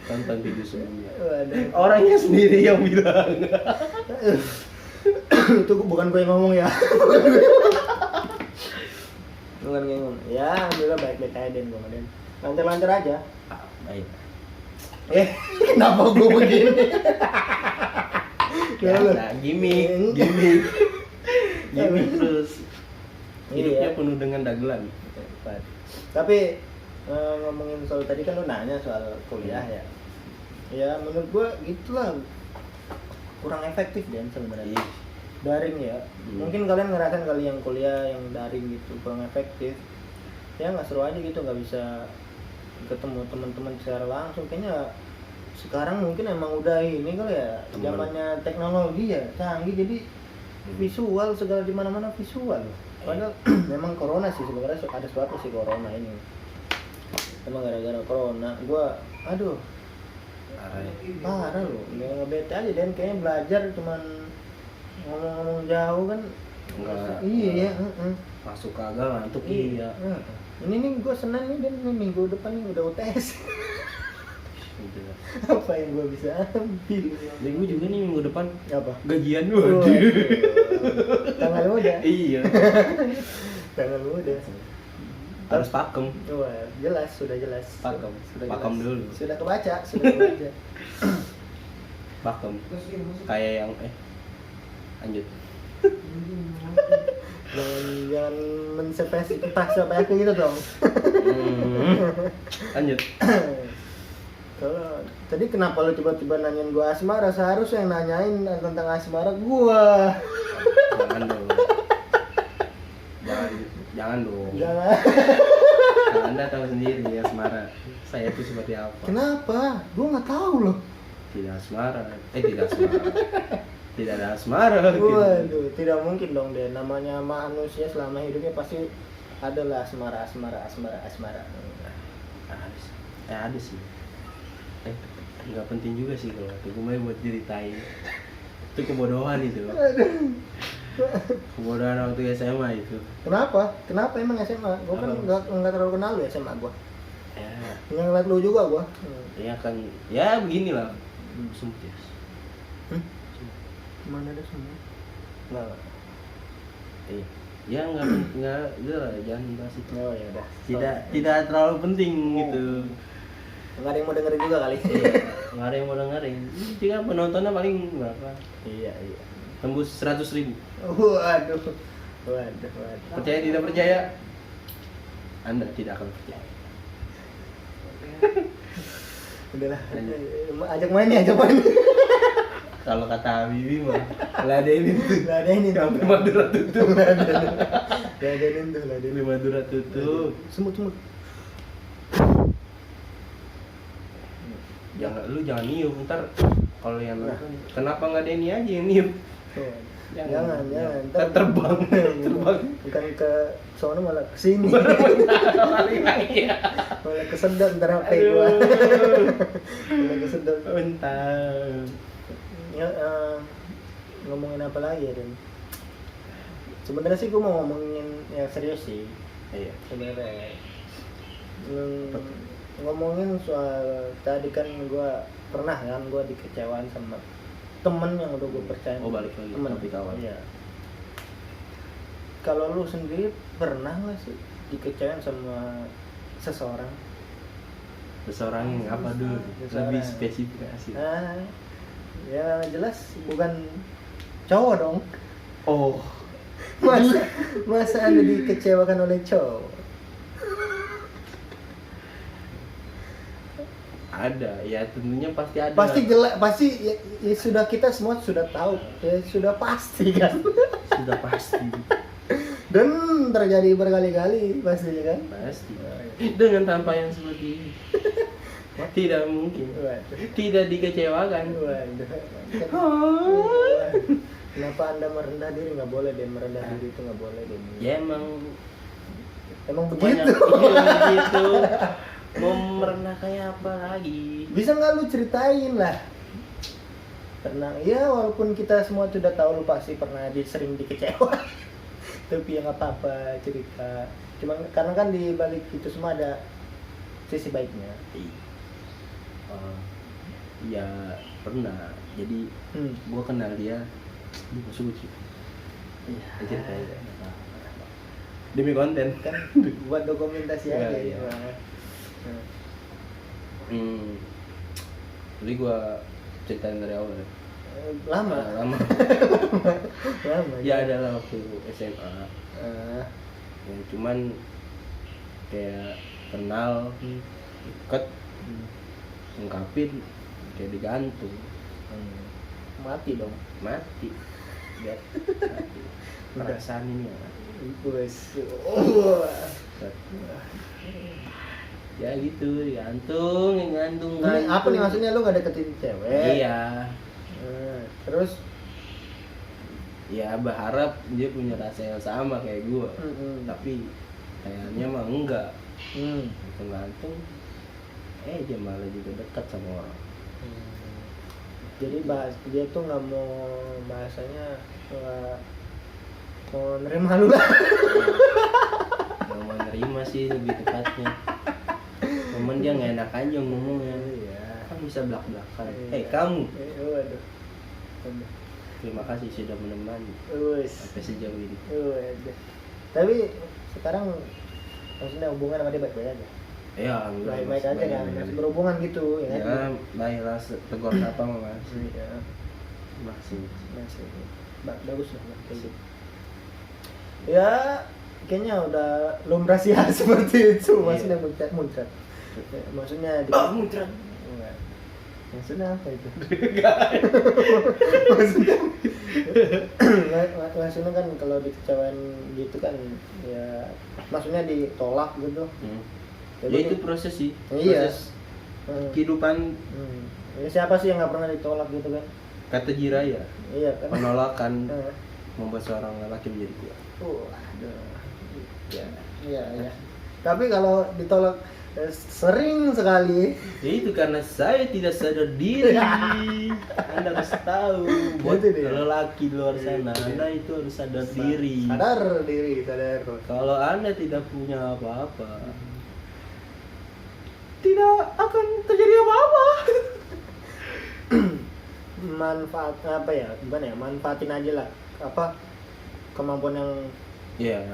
Tonton video sebelumnya. Waduh. Orangnya sendiri yang bilang. Itu bukan gue yang ngomong ya. Bukan gue yang ngomong. Ya, alhamdulillah baik-baik aja Den, gue Den. Lancar-lancar aja. Baik. Kenapa gue begini? Biasa, gimmick terus. Hidupnya Iya. penuh dengan dagelan. Tapi ngomongin soal tadi kan lu nanya soal kuliah ya. Ya menurut gua gitulah kurang efektif Dan sebenarnya. Iya. Daring ya. Mungkin kalian ngerasain kali yang kuliah yang daring gitu kurang efektif. Ya nggak seru aja gitu, nggak bisa ketemu teman-teman secara langsung. Kayaknya sekarang mungkin emang udah ini kali ya, zamannya teknologi ya canggih, jadi visual segala di mana-mana visual. Padahal memang corona sih sebenarnya ada suatu sih corona ini. Emang gara-gara corona gua parah loh, nggak bete aja Dan kayaknya belajar cuman ngomong-ngomong jauh kan. Enggak. Iya. Masuk kagak ngantuk iya. Ini nih gua Senin nih Dan nih, minggu depan nih udah UTS. Gitu. Apa yang gua bisa ambil? Dan gue juga nih minggu depan Apa? gajian Waduh. waduh. Tanggal muda. Iya. Tanggal muda. Harus pakem. Wah, jelas, sudah jelas. Pakem. Sudah Pakem jelas. dulu. Sudah kebaca. Pakem. Kayak yang lanjut. Jangan menspesifikasi apa gitu dong. Lanjut. Kalau tadi kenapa lu tiba-tiba nanyain gua asmara? Seharusnya yang nanyain tentang asmara gua. Jangan dong. Jangan dong. Jangan. Anda tahu sendiri ya asmara. Saya itu seperti apa. Kenapa? Gua nggak tahu loh. Tidak asmara. Tidak asmara. Tidak ada asmara. Waduh, tidak mungkin dong deh. Namanya manusia selama hidupnya pasti adalah asmara. Ada sih. Nggak penting juga sih kalau itu. Gue mau buat ceritain. Itu kebodohan itu. Kebodohan waktu SMA itu. Kenapa? Kenapa emang SMA? Gua kan nggak terlalu kenal lu SMA gua. Ya, Yang ngeliat lu juga gua. ya kan. Ya beginilah. Sumpah. Mana ada semua? Nah, Ya nggak lah, jangan bahas itu. oh ya udah. Tidak terlalu penting gitu. Nggak ada yang mau dengerin juga kali. Iya, nggak ada yang mau dengerin. Juga penontonnya paling berapa? Iya. Tembus 100.000. Waduh. Percaya tidak percaya? Anda tidak akan percaya. Udahlah. Ajak main. Kalau kata Habibie mah, ladenin tuh. Ladenin Sampai Madura tutup. Ladenin tuh. Sampai Madura tutup. Semut. Jangan niup, ntar kalau yang kenapa nggak Denny aja yang niup? Jangan. Ntar terbang. Bukan ke sono malah ke sini. Iya. Malah kesedot ntar HP gua. Malah kesedot. Bentar. Ya, ngomongin apa lagi ya, Den? Sebenarnya sih gua mau ngomongin yang serius sih. Iya. Sebenarnya ngomongin soal tadi kan gua pernah kan gua dikecewain sama temen yang udah gue percaya. Oh, balik lagi temen topik awal. Iya. Kalau lu sendiri pernah nggak sih dikecewain sama seseorang? Seseorang yang apa dulu? Lebih spesifikasi. Ya jelas bukan cowok dong. Oh, Masa Anda dikecewakan oleh cowok? ada. Ya tentunya pasti ada. Pasti jelas, pasti ya sudah kita semua sudah tahu, ya sudah pasti kan. Sudah pasti. Dan terjadi berkali-kali pastinya kan. Pasti. Dengan tanpa yang seperti ini. Tidak mungkin. Waduh. Tidak dikecewakan. Waduh. Kenapa Anda merendah diri? Nggak boleh deh, merendah diri itu nggak boleh deh. Ya emang begitu. Begitu. Mau merendah kayak apa lagi? Bisa nggak lu ceritain lah? Pernah, ya walaupun kita semua sudah tahu lu pasti pernah sering dikecewa. Tapi ya nggak apa-apa cerita. Cuma karena kan di balik itu semua ada sisi baiknya. Ya pernah. Jadi gua kenal dia di Musuci. Iya. Ceritain. Demi konten Kan buat dokumentasi aja. Iya. Jadi gua ceritain dari awal ya. Lama. Lama. Ya adalah waktu SMA. Yang cuman kayak kenal, deket, ungkapin, kayak digantung. Mati dong. Mati. Perasaan ini ya. Ya gitu, digantung. Ini apa nih maksudnya, lu gak deketin cewek? Iya. Terus? Ya berharap dia punya rasa yang sama kayak gua. Tapi kayaknya mah enggak. Gantung. Dia malah juga dekat sama orang. Jadi dia tuh nggak mau, bahasanya nggak mau nerima lu lah. Nggak mau nerima sih lebih tepatnya. Cuman dia nggak enak aja ngomongnya. Kan bisa belak-belakan. Kamu. Waduh. Terima kasih sudah menemani sampai sejauh ini. Tapi sekarang maksudnya hubungan sama dia baik-baik aja? Ya, enggak. Baik-baik aja kan, masih berhubungan gitu ya? Ya, baiklah, tegur apa mas? Iya. Masih. Bagus lah kayak gitu. Ya, kayaknya udah lumrah sih hal seperti itu, maksudnya muncrat. Maksudnya Muncrat. Maksudnya apa itu? Enggak. Maksudnya kan kalau dikecewain gitu kan ya maksudnya ditolak gitu. Ya itu proses sih. Iya. Proses kehidupan. Ya, siapa sih yang nggak pernah ditolak gitu kan? Kata Jiraya, Iya kan. penolakan membuat seorang lelaki menjadi kuat. Aduh. Ya. Tapi kalau ditolak sering sekali. Ya itu karena saya tidak sadar diri. Anda harus tahu buat Itu dia. lelaki di luar sana, Anda itu harus sadar diri. Sadar diri. Kalau Anda tidak punya apa-apa, tidak akan terjadi apa-apa. Manfaat apa ya? Gimana ya? Manfaatin aja lah apa kemampuan yang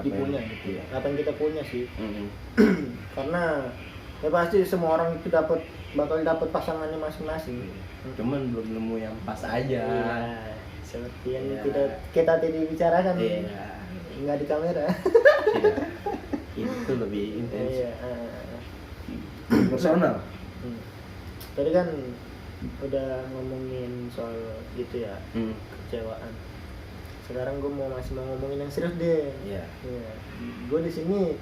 dipunya gitu. Iya. Apa yang kita punya sih. Karena ya pasti semua orang itu bakal dapat pasangannya masing-masing. Cuman belum nemu yang pas aja. Iya, seperti yang Iya. kita tadi bicarakan. Iya. Nggak di kamera. Iya. Itu lebih intens. Iya. Personal. Tadi kan udah ngomongin soal gitu ya, kecewaan. Sekarang gue masih mau ngomongin yang serius deh. Iya. Gue di sini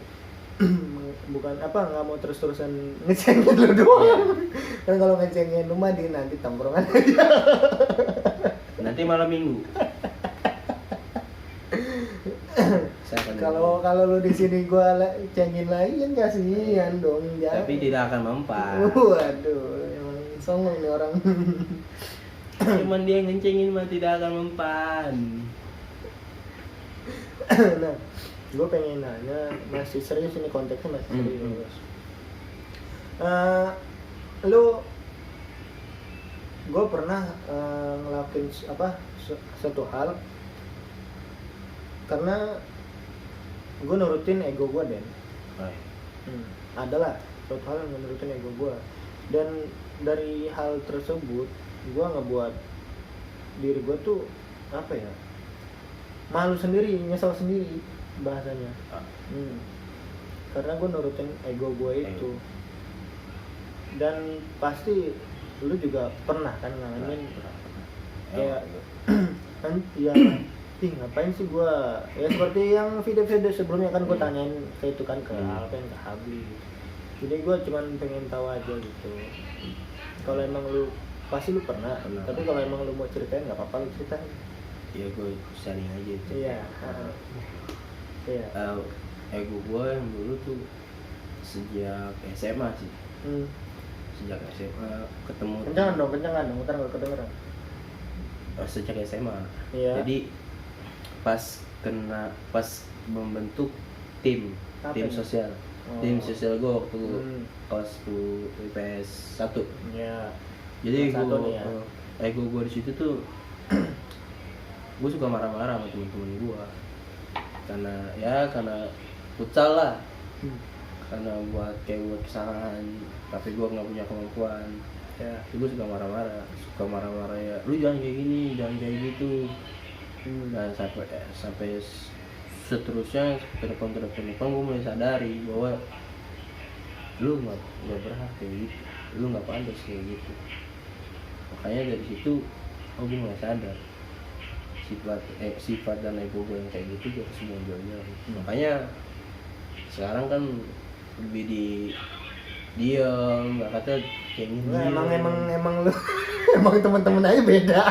bukan nggak mau terus-terusan ngecengin lu doang. Kan kalau ngecengin lu mah di nanti tongkrongan aja. Nanti malam minggu. Kalau lu di sini gue cengin lagi kan kasihan dong. Tapi tidak akan mempan. Waduh, emang songong nih orang. Cuman dia ngencengin mah tidak akan mempan. Nah, gue pengen nanya, masih serius ini konteksnya masih serius. Gue pernah ngelakuin satu hal karena gue nurutin ego gue Den. Adalah suatu hal yang nurutin ego gue, dan dari hal tersebut gue ngebuat diri gue tuh apa ya, malu sendiri, nyesel sendiri bahasanya. Karena gue nurutin ego gue itu. Dan pasti lu juga pernah kan ngalamin kayak kan ya ngapain sih gue ya seperti yang video-video sebelumnya kan gue tanyain ke itu kan ke Alpen, ke Habli. Jadi gue cuman pengen tahu aja gitu. Kalau emang lu pasti lu pernah. Tapi kalau emang lu mau ceritain nggak apa-apa, lu ceritain. Ya gue sharing aja itu. Iya. Ego gue yang dulu tuh sejak SMA sih. Sejak SMA ketemu. Kencangan dong, ntar nggak kedengeran. Sejak SMA. Iya. Jadi pas membentuk tim sosial. Tim sosial gue waktu kelas 10 IPS 1. Iya. Jadi ego gue di situ tuh gue suka marah-marah sama teman-teman gue karena futsal lah, karena buat kesalahan tapi gue nggak punya kemampuan. Gue suka marah-marah ya, lu jangan kayak gini, jangan kayak gitu. Dan sampai seterusnya ke depan gue mulai sadari bahwa lu nggak berhak kayak gitu, lu nggak pantas kayak gitu. Makanya dari situ gue mulai sadar sifat dan ego gue yang kayak gitu gue harus munculnya. Makanya sekarang kan lebih diam, nggak kata kayak gini. Emang lu emang teman-teman aja beda.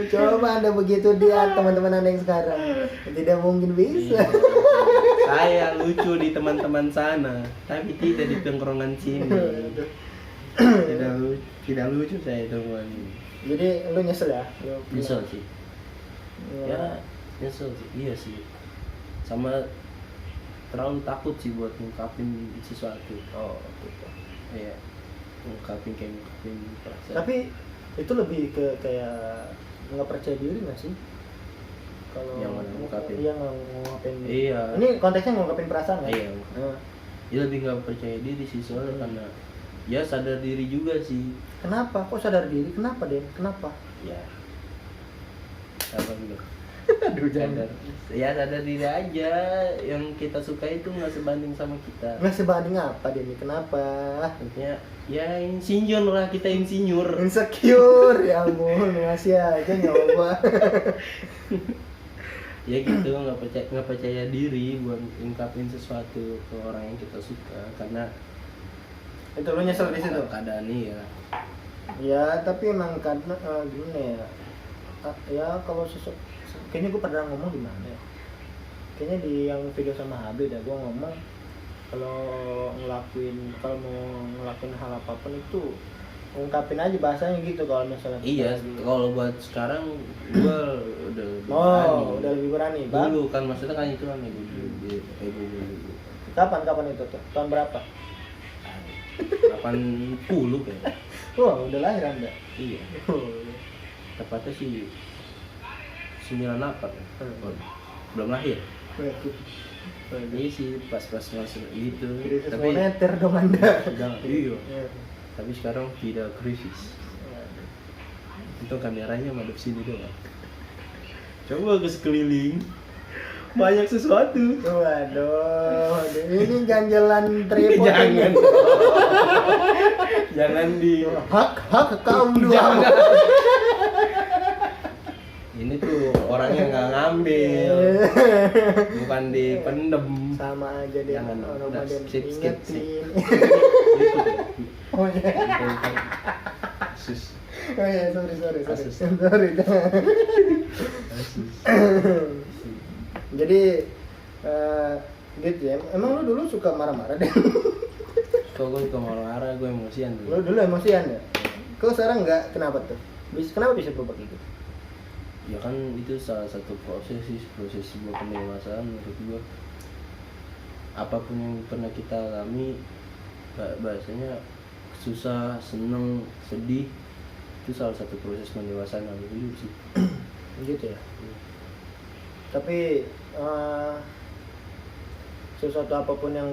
Coba Anda begitu dia teman-teman Anda yang sekarang, tidak mungkin bisa. Saya lucu di teman-teman sana, tapi tidak di tongkrongan sini. Tidak lucu saya tongkrongan ini. Jadi lu nyesel ya? Nyesel sih. Ya nyesel sih, iya sih. Sama terlalu takut sih buat ngungkapin sesuatu. Gitu. Iya. Ngungkapin perasaan. Tapi itu lebih ke kayak nggak percaya diri nggak sih? Kalau yang ngungkapin. Iya, ngungkapin. Iya. Ini konteksnya ngungkapin perasaan kan? Iya. Dia lebih nggak percaya diri sih soalnya karena ya sadar diri juga sih. Kenapa? Kok sadar diri? Kenapa Den? Kenapa? Ya. Apa gitu? Aduh jangan. Sadar diri aja, yang kita suka itu nggak sebanding sama kita. Nggak sebanding apa dia nih? Kenapa? Artinya ya insinyur lah, kita insinyur. Insecure, ya ampun, masih aja nyoba. Ya gitu, nggak percaya diri buat ungkapin sesuatu ke orang yang kita suka, karena Itu lu nyesel di situ? keadaan ini ya. Ya, tapi emang karena gimana ya? Ya kalau kayaknya gue pernah ngomong di mana ya? Kayaknya di yang video sama Habib ya, gue ngomong kalau mau ngelakuin hal apapun itu ungkapin aja bahasanya gitu kalau misalnya. Iya, kalau buat sekarang gue udah udah lebih berani. Bang. Dulu kan maksudnya kan itu kan ibu. Kapan itu tuh? Tahun berapa? 80 kayaknya. Wah, udah lahir Anda. Iya. Oh, Tepatnya sih 98 ya. Oh, belum lahir. Iya sih pas masuk gitu. Krisis Tapi moneter dong Anda. iya. Iya. Tapi sekarang tidak krisis. Itu kameranya madep sini doang. Coba ke sekeliling. Banyak sesuatu. Waduh, ini ganjalan tripod. Jangan. Jangan di Hak kaum dua. Jangan. Ini tuh orangnya nggak ngambil, bukan dipendem. Sama aja dia. Jangan. Orang Nah, badan skip. ingetin. Itu. Oh iya. Sus. Oh iya, sorry. Kasus. Sorry. Sus. Jadi gitu ya. Emang lu dulu suka marah-marah deh? Kok gue suka marah-marah, gue emosian Lu dulu. dulu emosian ya? Kau sekarang enggak? Kenapa tuh? Kenapa bisa berubah gitu? Ya kan itu salah satu proses sebuah pendewasaan menurut gue. Apapun yang pernah kita alami, bahasanya susah, seneng, sedih, itu salah satu proses pendewasaan dalam hidup sih. Gitu ya. Tapi sesuatu apapun yang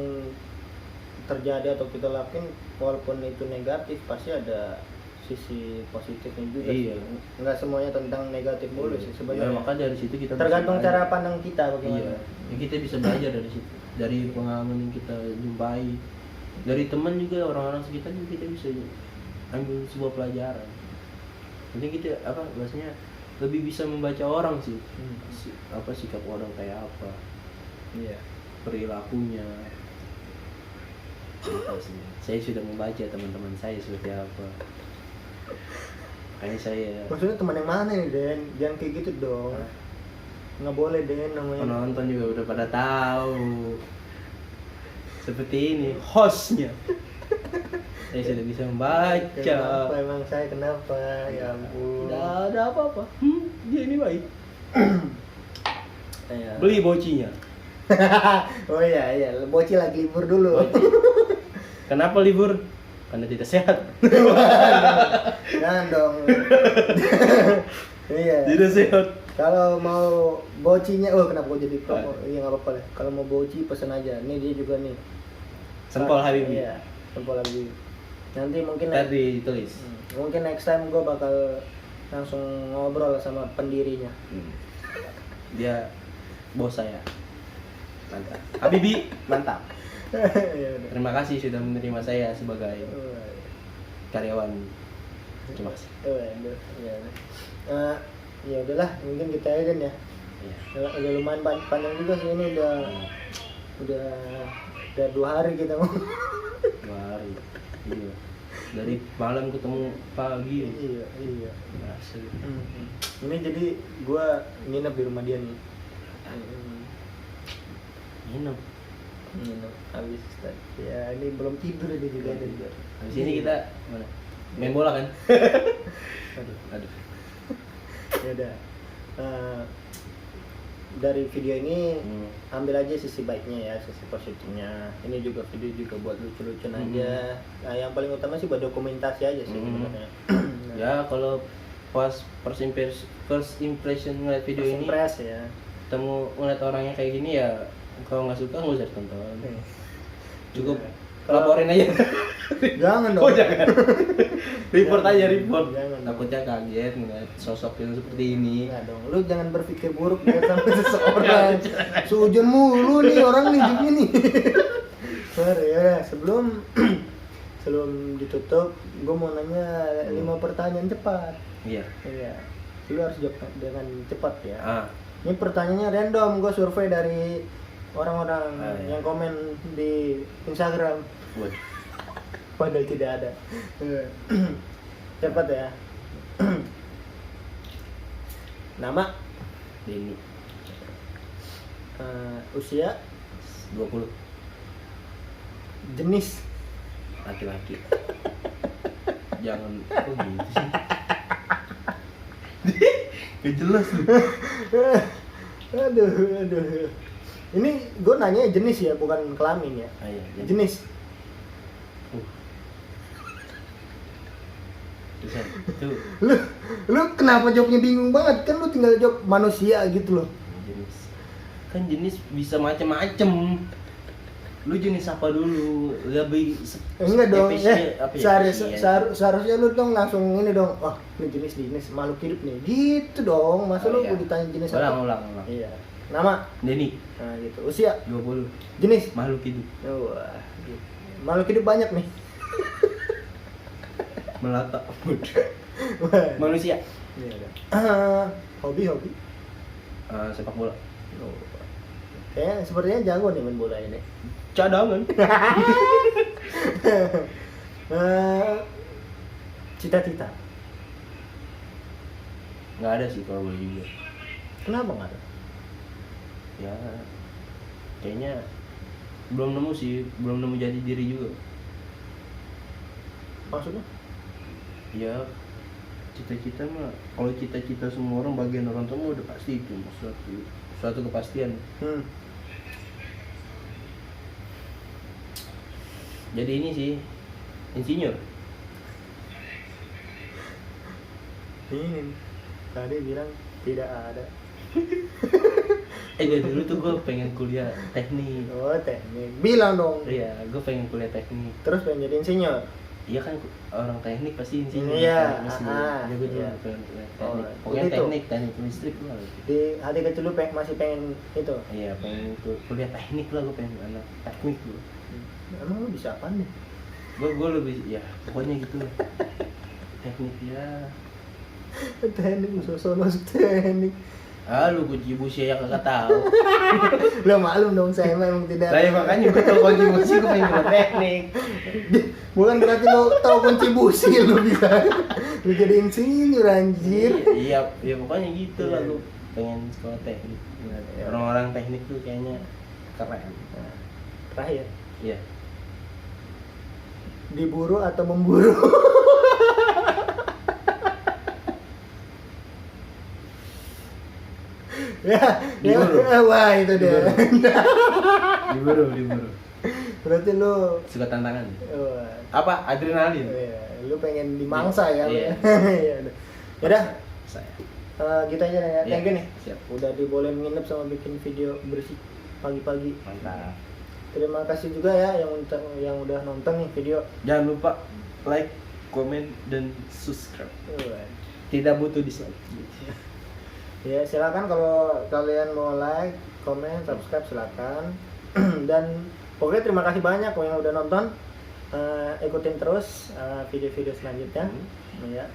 terjadi atau kita lakuin, walaupun itu negatif, pasti ada sisi positifnya juga. Iya. Sih. Nggak semuanya tentang negatif mulu sih Ya, sebenarnya. maka dari situ kita Tergantung bisa cara belajar. pandang kita bagaimana. Iya, ya kita bisa belajar dari situ, dari pengalaman yang kita jumpai, dari teman juga, orang-orang sekitar juga kita bisa ambil sebuah pelajaran. Nanti kita bahasanya lebih bisa membaca orang sih, sikap orang kayak apa, Iya. perilakunya. Gitu sih. Saya sudah membaca teman-teman saya seperti apa. Makanya saya Maksudnya teman yang mana nih Den? Jangan kayak gitu dong. Nggak boleh Den namanya. penonton juga udah pada tahu. Seperti ini hostnya. Saya sudah bisa membaca. Kenapa emang saya kenapa? Ya ampun. Tidak ada apa-apa. Dia ini baik. Iya. Beli bocinya. Oh iya, bocil lagi libur dulu. Kenapa libur? Karena tidak sehat. Jangan dong. Iya. Tidak sehat. Kalau mau bocinya, kenapa gua jadi promo? Iya nggak apa-apa lah. Kalau mau boci pesen aja. Nih dia juga nih. Sempol Habibie. Iya, sempol Habibie. Nanti mungkin Tadi tulis. mungkin next time gua bakal langsung ngobrol sama pendirinya. Dia bos saya. Mantap. Habibie, mantap. Ya udah. Terima kasih sudah menerima saya sebagai karyawan. Terima kasih. Waduh, ya. Ya udahlah, mungkin kita aja ya. Iya. Udah lumayan panjang juga sih ini udah 2 hari kita mau. 2 hari. Iya. Dari malam ketemu pagi. Iya. Asli. Ini jadi gua nginep di rumah dia nih. Nginep. Nginep habis ya ini belum tidur dia juga ada. Habis ini kita mana? Main bola kan? Aduh. Ya udah. Dari video ini ambil aja sisi baiknya ya, sisi positifnya. Ini juga video juga buat lucu-lucuan aja. Nah, yang paling utama sih buat dokumentasi aja sih sebenarnya. Ya kalau pas first impression ngeliat video ini, impress ya. ketemu ngeliat orangnya kayak gini ya, kalau nggak suka nggak usah ditonton. Cukup Kalau- laporin aja. Jangan dong. Oh jangan. Report aja report. Jangan. Takutnya kaget ngeliat sosok yang seperti ini. Enggak dong. Lu jangan berpikir buruk ya sama seseorang. Sujun mulu nih orang nih hidupnya nih. Mari ya, sebelum ditutup, gue mau nanya 5 pertanyaan cepat. Iya. Iya. Lu harus jawab dengan cepat ya. Ah. Ini pertanyaannya random, gue survei dari orang-orang Iya. yang komen di Instagram. Buat. Padahal tidak ada. Cepat ya. Nama, Denny. usia, 20. jenis, Laki-laki. Jangan kok gitu sih. Gak jelas lu. aduh. Ini gue nanya jenis ya, bukan kelamin ya. Ah, iya, iya. Jenis. Tulisan. Itu Lu kenapa jawabnya bingung banget? Kan lu tinggal jawab manusia gitu loh. jenis. Kan jenis bisa macem-macem. Lu jenis apa dulu? Lebih Enggak dong. spesies- apa ya? Seharusnya lu dong langsung ini dong. Wah, ini jenis makhluk hidup nih. Gitu dong. Masa Oh, lu iya. ditanya jenis Ulang. apa? Iya. Nama. Denny. Nah, gitu. Usia, 20. jenis. Makhluk hidup. Wah, gitu. Makhluk hidup banyak nih. Melata. Wah. Manusia. Iya, kan. Hobi. Sepak bola. Oh. Kayaknya sepertinya jago nih main bola ini. Cadangan. Cita-cita. Nggak ada sih kalau boleh juga. Kenapa nggak ada? Ya kayaknya belum nemu jadi diri juga. Maksudnya? Ya cita-cita mah kalau cita-cita semua orang bagian orang tua mah udah pasti itu suatu kepastian. Jadi ini sih insinyur. Ini tadi bilang tidak ada. Dari dulu tuh gue pengen kuliah teknik. Oh, teknik. Bilang dong. Iya, gue pengen kuliah teknik. Terus pengen jadi insinyur. Iya kan orang teknik pasti insinyur. Iya, Mesti. ah, Gue juga iya. pengen kuliah Oh, teknik. Pokoknya begitu. teknik listrik lah. Di hati kecil lu masih pengen itu. Iya, pengen kuliah teknik lah, gue pengen anak teknik gue. Emang lu bisa apa nih? Gue lebih ya pokoknya gitu lah. Teknik ya. Teknik, sosok masuk teknik. Lu kunci busi ya kagak tahu. Lo maklum dong, saya memang tidak. Lah ya makanya gue tau kunci busi, gue pengen kuliah teknik. Bukan berarti lo tahu kunci busi lo bisa. Lo jadi insinyur anjir. Iya, pokoknya gitu lah Iya. lu pengen sekolah teknik. Iya. Orang-orang teknik tuh kayaknya keren. Nah, terakhir, Iya. diburu atau memburu? Diburu. Wah itu dia. Diburu. Berarti lu Suka tantangan. wah, Apa? Adrenalin. iya, lu pengen dimangsa ya? Iya. Iya. Yaudah, Saya. gitu aja ya. Iya, Kayak gini. siap. Udah dibolehin nginep sama bikin video bersih pagi-pagi. Mantap. Terima kasih juga ya yang udah nonton nih video. Jangan lupa like, komen, dan subscribe. Wah. Tidak butuh dislike. Ya silakan kalau kalian mau like, komen, subscribe silakan. Dan pokoknya terima kasih banyak yang udah nonton. Ikutin terus video-video selanjutnya. Ya.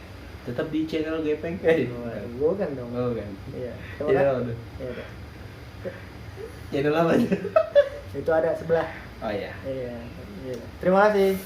Tetap di channel Gepeng. Bukan dong. Oh kan. Iya. Channel udah. Iya, udah. Channel apa aja? Itu ada sebelah. Oh iya. Iya. Iya. Terima kasih.